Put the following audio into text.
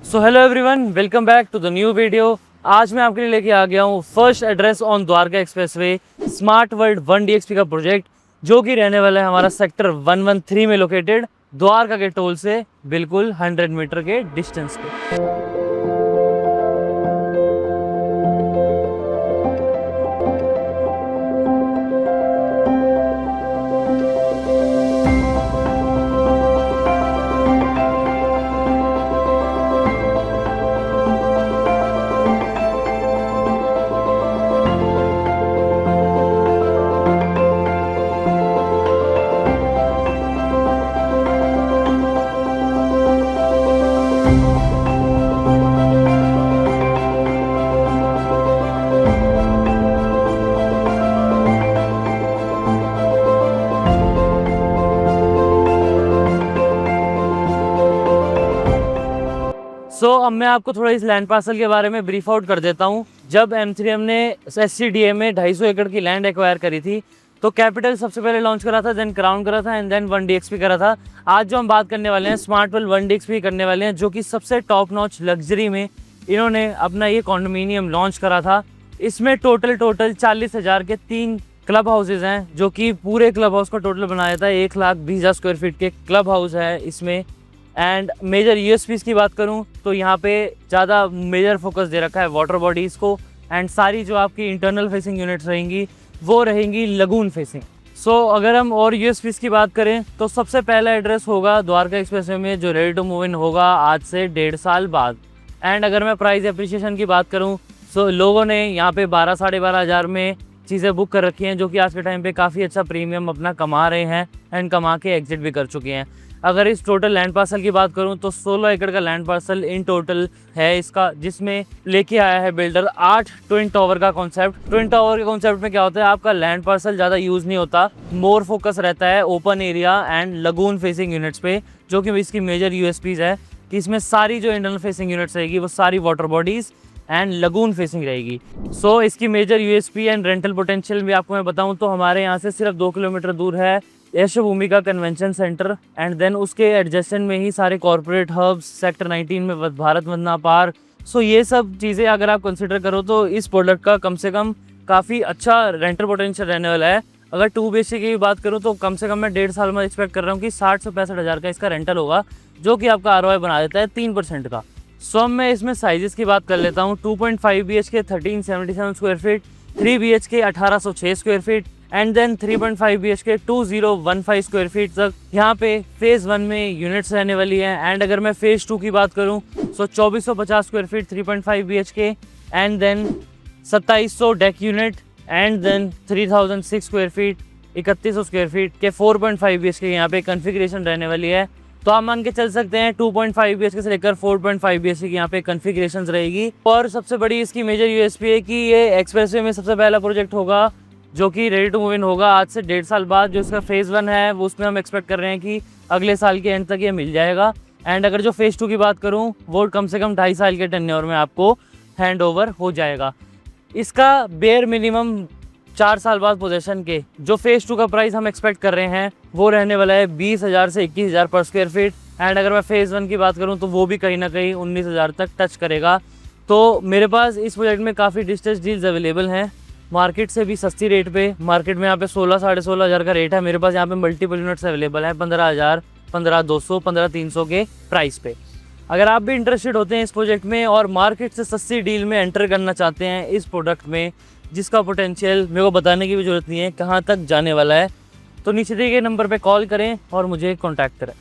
So hello everyone, welcome back to the new video. आज मैं आपके लिए लेके आ गया हूँ first address on Dwarka expressway smart world 1DXP का प्रोजेक्ट, जो कि रहने वाला है हमारा सेक्टर 113 में लोकेटेड, द्वारका के टोल से बिल्कुल 100 मीटर के डिस्टेंस पे। अब मैं आपको थोड़ा इस लैंड पार्सल के बारे में ब्रीफ आउट कर देता हूँ। जब M3M ने SCDA में 250 एकड़ की लैंड एक्वायर करी थी, तो कैपिटल सबसे पहले लॉन्च करा था, देन क्राउन करा था एंड देन 1DXP करा था। आज जो हम बात करने वाले हैं स्मार्ट वर्ल्ड 1DXP करने वाले हैं, जो कि सबसे टॉप नॉच लग्जरी में इन्होंने अपना ये कॉन्डोमिनियम लॉन्च करा था। इसमें टोटल 40,000 के 3 क्लब हाउसेज हैं, जो कि पूरे क्लब हाउस का टोटल बनाया था 1,20,000 स्क्वायर फीट के क्लब हाउस है इसमें। एंड मेजर यूएसपीज़ की बात करूं तो यहाँ पे ज़्यादा मेजर फोकस दे रखा है वाटर बॉडीज़ को, एंड सारी जो आपकी इंटरनल फेसिंग यूनिट्स रहेंगी वो रहेंगी लगून फेसिंग। अगर हम और यूएसपीज़ की बात करें तो सबसे पहला एड्रेस होगा द्वारका एक्सप्रेसवे में, जो रेडी टू मूव इन होगा आज से 1.5 साल बाद। एंड अगर मैं प्राइस एप्रिसिएशन की बात करूँ तो लोगों ने यहाँ पे 12-12.5 हज़ार में चीज़ें बुक कर रखी हैं, जो कि आज के टाइम पे काफ़ी अच्छा प्रीमियम अपना कमा रहे हैं एंड कमा के एग्जिट भी कर चुके हैं। अगर इस टोटल लैंड पार्सल की बात करूं तो 16 एकड़ का लैंड पार्सल इन टोटल है इसका, जिसमें लेके आया है बिल्डर 8 ट्विन टावर का कॉन्सेप्ट। ट्विन टावर के कॉन्सेप्ट में क्या होता है, आपका लैंड पार्सल ज़्यादा यूज़ नहीं होता, मोर फोकस रहता है open area and lagoon facing units पे, जो कि इसकी मेजर यूएसपीज़ है कि इसमें सारी जो इंटरनल फेसिंग यूनिट्स रहेगी वो सारी water bodies and lagoon facing रहेगी। इसकी major USP and rental potential भी आपको मैं बताऊं तो हमारे यहाँ से सिर्फ 2 किलोमीटर दूर है यशोभूमि का कन्वेंशन सेंटर, एंड देन उसके एडजेसेंट में ही सारे कॉर्पोरेट हब्स, सेक्टर 19 में भारत वंदना पार्क। ये सब चीज़ें अगर आप कंसिडर करो तो इस प्रोडक्ट का कम से कम काफ़ी अच्छा रेंटल पोटेंशियल रहने वाला है। अगर 2 BHK की बात करूँ तो कम से कम मैं 1.5 साल में एक्सपेक्ट कर रहा हूँ कि 60 से 65 हज़ार का इसका रेंटल होगा, जो कि आपका ROI बना देता है 3% का। अब मैं इसमें साइजेस की बात कर लेता हूँ। 2.5 BHK 1377 square feet, 3 BHK 1806 square feet and then 3.5 BHK 2015 square feet तक यहाँ पे फेज़ 1 में यूनिट्स रहने वाली हैं। एंड अगर मैं फेज़ 2 की बात करूँ तो 2450 square feet 3.5 BHK and then 2700 deck unit and then 3006 square feet 3100 square feet के 4.5 BHK यहाँ पे कन्फिग्रेशन रहने वाली है। तो आप मान के चल सकते हैं 2.5 BHK से लेकर 4.5 BHK की यहाँ पे कन्फिग्रेशन रहेगी। और सबसे बड़ी इसकी मेजर यूएसपी है कि ये एक्सप्रेसवे में सबसे पहला प्रोजेक्ट होगा जो कि रेडी टू मूव इन होगा आज से 1.5 साल बाद। जो इसका फेज़ 1 है वो उसमें हम एक्सपेक्ट कर रहे हैं कि अगले साल के एंड तक ये मिल जाएगा। एंड अगर जो फेज़ 2 की बात करूँ वो कम से कम 2.5 साल के टेन्योर में आपको हैंड ओवर हो जाएगा। इसका बेयर मिनिमम 4 साल बाद पोजेशन के जो फेज़ 2 का प्राइस हम एक्सपेक्ट कर रहे हैं वो रहने वाला है 20,000 से 21,000 पर स्क्वायर फीट। एंड अगर मैं फेज़ 1 की बात करूँ तो वो भी कहीं ना कहीं 19,000 तक टच करेगा। तो मेरे पास इस प्रोजेक्ट में काफ़ी डिस्ट्रेस डील्स अवेलेबल हैं, मार्केट से भी सस्ती रेट पे। मार्केट में यहाँ पे 16-16.5 हज़ार का रेट है, मेरे पास यहाँ पे मल्टीपल यूनिट्स अवेलेबल हैं 15,000, 15,200, 15,300 के प्राइस पे। अगर आप भी इंटरेस्टेड होते हैं इस प्रोजेक्ट में और मार्केट से सस्ती डील में एंटर करना चाहते हैं इस प्रोडक्ट में, जिसका पोटेंशियल मेरे को बताने की भी ज़रूरत नहीं है कहाँ तक जाने वाला है, तो नीचे दिए गए नंबर पे कॉल करें और मुझे कॉन्टैक्ट करें।